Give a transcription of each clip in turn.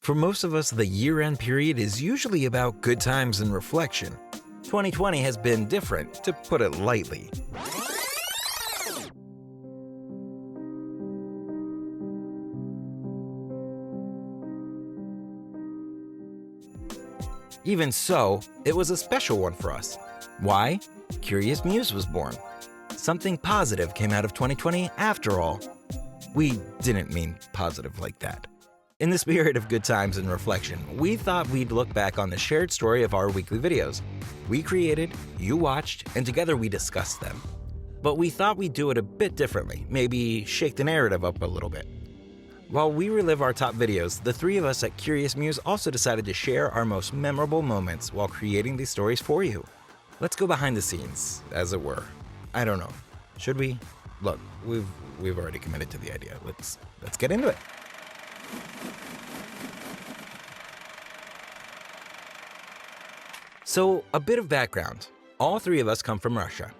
For most of us, the year-end period is usually about good times and reflection. 2020 has been different, to put it lightly. Even so, it was a special one for us. Why? Curious Muse was born. Something positive came out of 2020 after all. We didn't mean positive like that. In the spirit of good times and reflection, we thought we'd look back on the shared story of our weekly videos. We created, you watched, and together we discussed them. But we thought we'd do it a bit differently, maybe shake the narrative up a little bit. While we relive our top videos, the three of us at Curious Muse also decided to share our most memorable moments while creating these stories for you. Let's go behind the scenes, as it were. I don't know. Should we? Look, we've already committed to the idea. Let's get into it. So, a bit of background. All three of us come from Russia.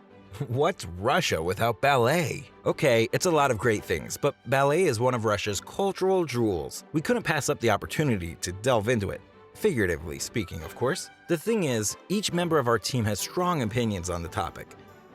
What's Russia without ballet? Okay, it's a lot of great things, but ballet is one of Russia's cultural jewels. We couldn't pass up the opportunity to delve into it. Figuratively speaking, of course. The thing is, each member of our team has strong opinions on the topic.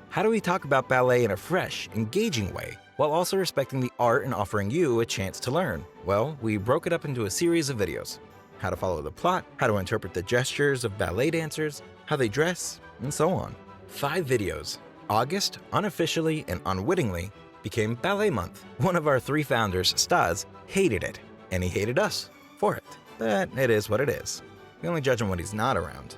How do we talk about ballet in a fresh, engaging way, while also respecting the art and offering you a chance to learn? Well, we broke it up into a series of videos. How to follow the plot, how to interpret the gestures of ballet dancers, how they dress, and so on. 5 videos. August, unofficially and unwittingly, became Ballet Month. One of our 3 founders, Stas, hated it, and he hated us for it. But it is what it is. We only judge him when he's not around.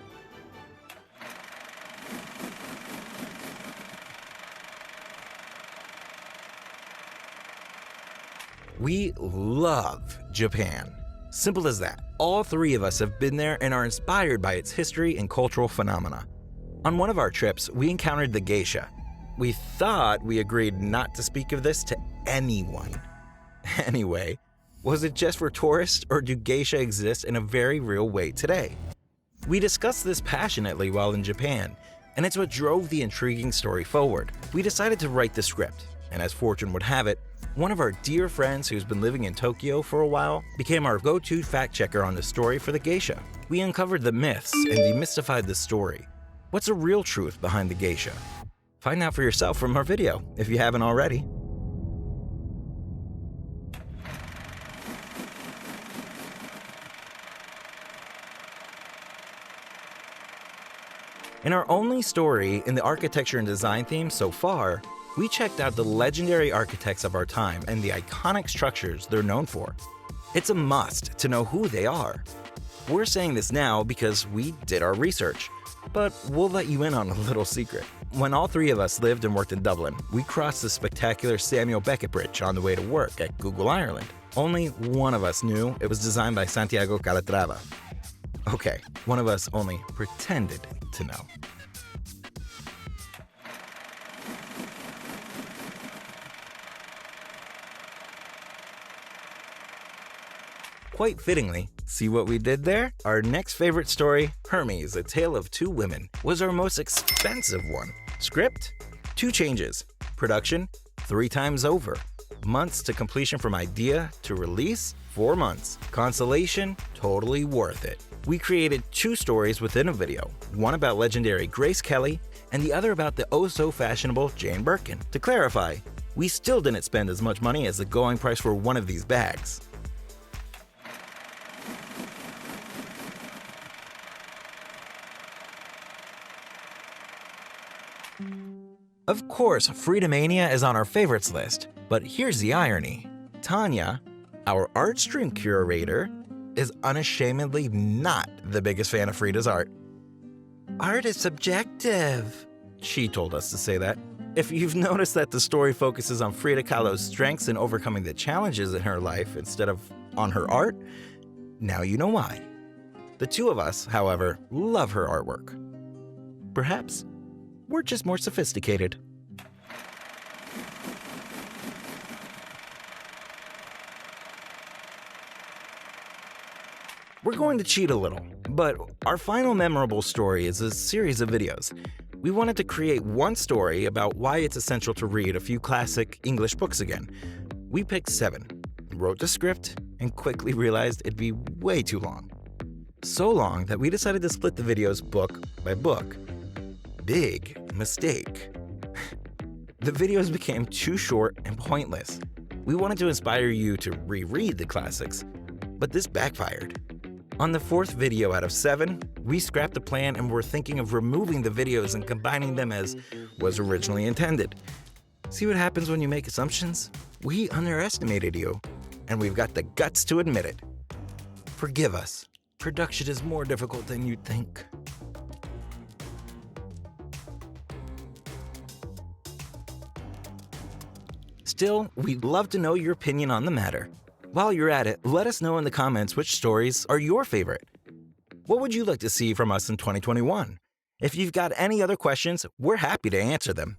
We love Japan. Simple as that. All 3 of us have been there and are inspired by its history and cultural phenomena. On one of our trips, we encountered the geisha. We thought we agreed not to speak of this to anyone. Anyway, was it just for tourists, or do geisha exist in a very real way today? We discussed this passionately while in Japan, and it's what drove the intriguing story forward. We decided to write the script, and as fortune would have it, one of our dear friends who's been living in Tokyo for a while became our go-to fact-checker on the story for the geisha. We uncovered the myths and demystified the story. What's the real truth behind the geisha? Find out for yourself from our video, if you haven't already. In our only story in the architecture and design theme so far, we checked out the legendary architects of our time and the iconic structures they're known for. It's a must to know who they are. We're saying this now because we did our research, but we'll let you in on a little secret. When all 3 of us lived and worked in Dublin, we crossed the spectacular Samuel Beckett Bridge on the way to work at Google Ireland. Only one of us knew it was designed by Santiago Calatrava. Okay, one of us only pretended to know. Quite fittingly, see what we did there? Our next favorite story, Hermes, A Tale of Two Women, was our most expensive one. Script? 2 changes. Production? 3 times over. Months to completion from idea to release? 4 months. Consolation? Totally worth it. We created 2 stories within a video, one about legendary Grace Kelly and the other about the oh-so-fashionable Jane Birkin. To clarify, we still didn't spend as much money as the going price for one of these bags. Of course, Frida Mania is on our favorites list, but here's the irony. Tanya, our art stream curator, is unashamedly not the biggest fan of Frida's art. Art is subjective. She told us to say that. If you've noticed that the story focuses on Frida Kahlo's strengths in overcoming the challenges in her life instead of on her art, now you know why. The 2 of us, however, love her artwork. Perhaps we're just more sophisticated. We're going to cheat a little, but our final memorable story is a series of videos. We wanted to create one story about why it's essential to read a few classic English books again. We picked 7. wrote the script and quickly realized it'd be way too long. So long that we decided to split the videos book by book. Big mistake. The videos became too short and pointless. We wanted to inspire you to reread the classics, but this backfired. On the fourth video out of 7, we scrapped the plan and were thinking of removing the videos and combining them as was originally intended. See what happens when you make assumptions? We underestimated you, and we've got the guts to admit it. Forgive us. Production is more difficult than you'd think. Still, we'd love to know your opinion on the matter. While you're at it, let us know in the comments which stories are your favorite. What would you like to see from us in 2021? If you've got any other questions, we're happy to answer them.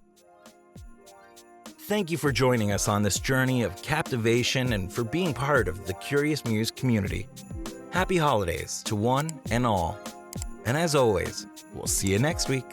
Thank you for joining us on this journey of captivation and for being part of the Curious Muse community. Happy holidays to one and all. And as always, we'll see you next week.